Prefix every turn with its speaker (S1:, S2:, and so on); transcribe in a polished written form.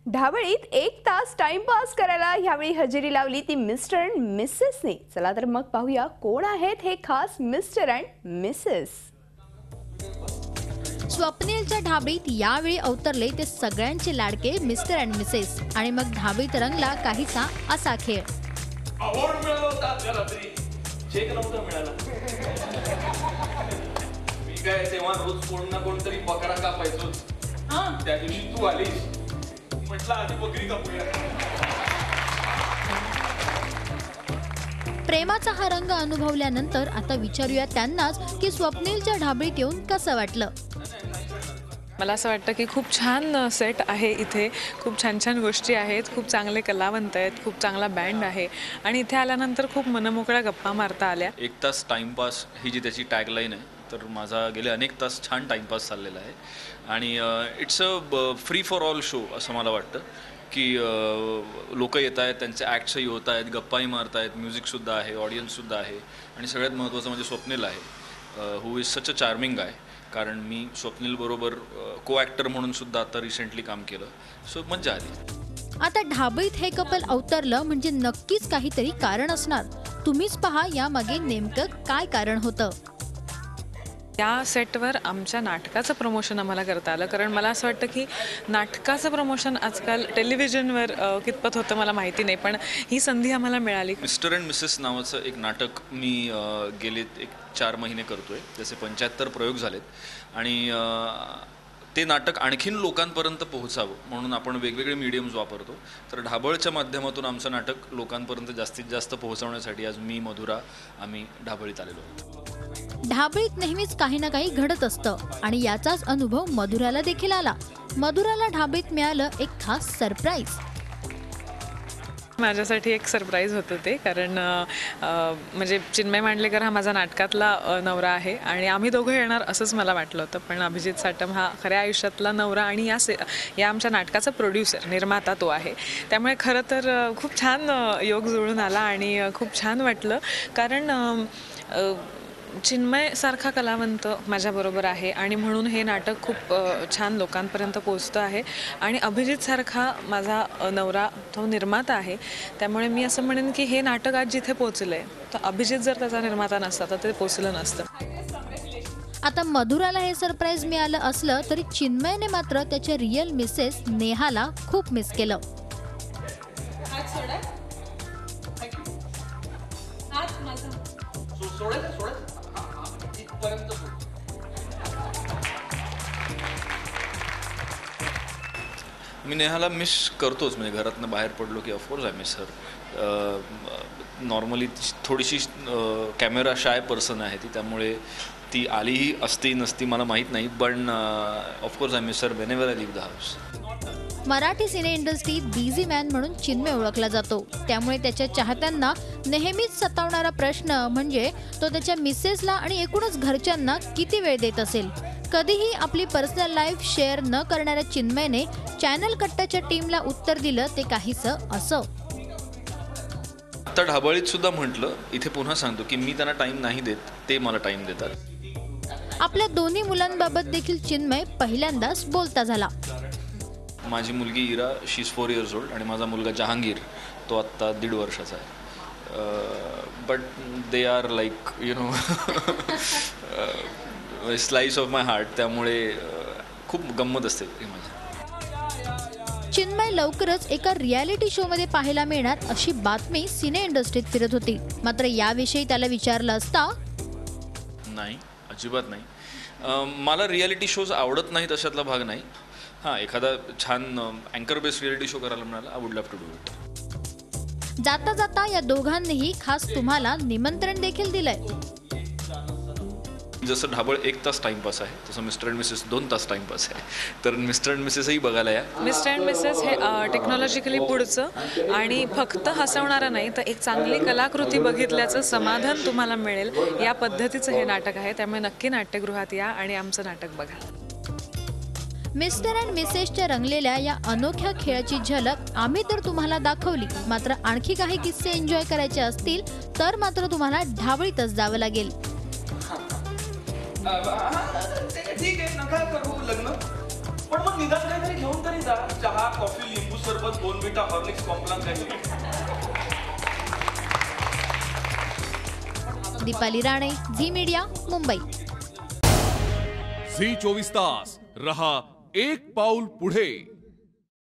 S1: ढाबळीत 1 तास टाइमपास करायला यावेळी हजेरी लावली ती मिस्टर अँड मिसेसने. चला तर मग पाहूया कोण आहेत हे खास मिस्टर अँड मिसेस.
S2: स्वप्नीलच्या ढाबळीत यावेळी अवतरले ते सगळ्यांचे लाडके मिस्टर अँड मिसेस. आणि मग ढाबळीत रंगला काहीसा असा खेळ.
S3: अवॉर्ड मिळाला होता आजच्या रात्री, चेक नव्हता मिळाला. मी काय तेव्हा रोज कोण ना कोणतरी बकरा कापायचो. त्या दिवशी तू आलीस, म्हटलं आधी बकरी कापूया.
S2: प्रेमाचा हा रंग अनुभवल्यानंतर आता विचारूया त्यांनाच की स्वप्नीलच्या ढाबळीत येऊन कसं वाटलं.
S4: मला असं वाटतं की खूप छान सेट आहे इथे. खूप छान छान गोष्टी आहेत, खूप चांगले कलावंत आहेत, खूप चांगला बँड आहे आणि इथे आल्यानंतर खूप मनमोकळ्या गप्पा मारता आल्या.
S5: 1 तास टाईमपास ही जी त्याची टॅगलाईन आहे, तर माझा गेले अनेक तास छान टाईमपास चाललेला आहे. आणि it's a free for all show असं मला वाटतं की लोक येत आहेत, त्यांचे ॲक्ट्सही होत आहेत, गप्पाही मारत आहेत, म्युझिकसुद्धा आहे, ऑडियन्ससुद्धा आहे. आणि सगळ्यात महत्त्वाचं म्हणजे स्वप्नील आहे, who is such a charming आहे. कारण मी स्वप्नीलबरोबर को ॲक्टर म्हणून सुद्धा आता रिसेंटली काम केलं, सो मज्जा आली.
S2: आता ढाबळीत हे कपल अवतरलं म्हणजे नक्कीच काहीतरी कारण असणार. तुम्हीच पहा यामागे नेमकं काय कारण होतं.
S4: या सेटवर आमच्या नाटकाचं प्रमोशन आम्हाला करता आलं. कारण मला असं वाटतं की नाटकाचं प्रमोशन आजकाल टेलिव्हिजनवर कितपत होतं मला माहिती नाही, पण ही संधी आम्हाला मिळाली.
S5: मिस्टर अँड मिसेस नावाचं एक नाटक मी गेले 4 महिने करतो आहे. त्याचे 75 प्रयोग झालेत आणि ते नाटक आणखीन लोकांपर्यंत पोहोचावं म्हणून आपण वेगवेगळे मीडियम्स वापरतो. तर ढाबळच्या माध्यमातून आमचं नाटक लोकांपर्यंत जास्तीत जास्त पोहोचवण्यासाठी आज मी मधुरा आम्ही ढाबळीत आलेलो आहोत.
S2: ढाबळीत नेहमीच काही ना काही घडत असतं आणि याचाच अनुभव मधुराला देखील आला. मधुराला ढाबळीत मिळालं एक खास सरप्राईज.
S4: माझ्यासाठी एक सरप्राईज होतं ते, कारण म्हणजे चिन्मय मांडलेकर हा माझा नाटकातला नवरा आहे आणि आम्ही दोघं येणार असंच मला वाटलं होतं. पण अभिजित साटम हा खऱ्या आयुष्यातला नवरा आणि या आमच्या नाटकाचा प्रोड्युसर निर्माता तो आहे. त्यामुळे खरं तर खूप छान योग जुळून आला आणि खूप छान वाटलं. कारण चिन्मय सारखा कलावंत माझ्याबरोबर आहे आणि म्हणून हे नाटक खूप छान लोकांपर्यंत पोचतं आहे. आणि अभिजित सारखा माझा नवरा तो निर्माता आहे. त्यामुळे मी असं म्हणेन की हे नाटक आज जिथे पोचलं आहे तर अभिजित जर त्याचा निर्माता नसता तर ते पोचलं नसतं.
S2: आता मधुराला हे सरप्राईज मिळालं असलं तरी चिन्मयने मात्र त्याच्या रिअल मिसेस नेहाला खूप मिस केलं.
S5: मी नेहाला मिस करतोच. म्हणजे घरातनं बाहेर पडलो की of course I miss her. Normally थोडीशी कॅमेरा शाय पर्सन आहे ती, त्यामुळे ती आलीही असती नसती मला माहीत नाही, पण of course I miss her whenever I leave the house.
S2: Marathi cine इंडस्ट्रीत बिझी मॅन म्हणून चिन्मय ओळखला जातो. त्यामुळे त्याच्या चाहत्यांना नेहमीच सतावणारा प्रश्न म्हणजे तो त्याच्या मिसेसला आणि एकूणच घरच्यांना किती वेळ देत असेल. कधीही आपली पर्सनल लाईफ शेअर न करणाऱ्या चिन्मयने चॅनल कट्टाच्या टीमला उत्तर दिलं ते काहीसं असं.
S5: आता ढाबळीत सुद्धा म्हटलं, इथे पुन्हा सांगतो की मी त्यांना टाईम नाही देत, ते मला टाईम देतात.
S2: आपल्या दोन्ही मुलांबाबत देखील चिन्मय पहिल्यांदाच बोलता झाला.
S5: माझी मुलगी इरा, शी इज 4 years old आणि माझा मुलगा जहांगीर तो आत्ता 1.5 वर्षाचा आहे. But they are like you know slice of my heart. त्यामुळे खूप गंमत असते माझी.
S2: चिन्मय लवकरच एका रियालिटी शो मध्ये पाहायला मिळणार अशी बातमी सिने इंडस्ट्रीत फिरत होती. मात्र याविषयी त्याला विचारलं असता
S5: नाही, अजिबात नाही. मला रियालिटी शोज आवडत नाही तशातला भाग नाही. हां, एखादा छान अँकर बेस्ड रियालिटी शो करायला मिळाला, I would love to do it.
S2: जाता जाता या दोघांनीही खास तुम्हाला निमंत्रण देखील दिलंय.
S5: जसं ढाबळ 1 तास टाइमपास आहे तसं मिस्टर अँड मिसेस 2 तास टाइमपास आहे. तर मिस्टर अँड मिसेसही बघायला या.
S4: मिस्टर अँड मिसेस हे टेक्नॉलॉजिकली पुढचं आणि फक्त हसवणारं नाही तर एक चांगली कलाकृती बघितल्याचं समाधान तुम्हाला मिळेल या पद्धतीचं हे नाटक आहे. त्यामुळे नक्की नाट्यगृहात या आणि आमचं नाटक बघा.
S2: मिस्टर अँड मिसेसच्या रंगलेल्या या अनोख्या खेळाची झलक आम्ही तर तुम्हाला दाखवली. मात्र आणखी काही किस्से एन्जॉय करायचे असतील तर मात्र तुम्हाला ढाबळीतच जावं लागेल.
S3: ठीक आहे, नका करू लग्न, पण मग निदान काहीतरी घेऊन तरी जा. चहा, कॉफी, लिंबू सरबत बोनविटा हॉर्लिक्स कॉम्प्लान काही.
S2: दीपाली राणे, झी मीडिया, मुंबई.
S6: झी 24 तास रहा एक पाऊल पुढे.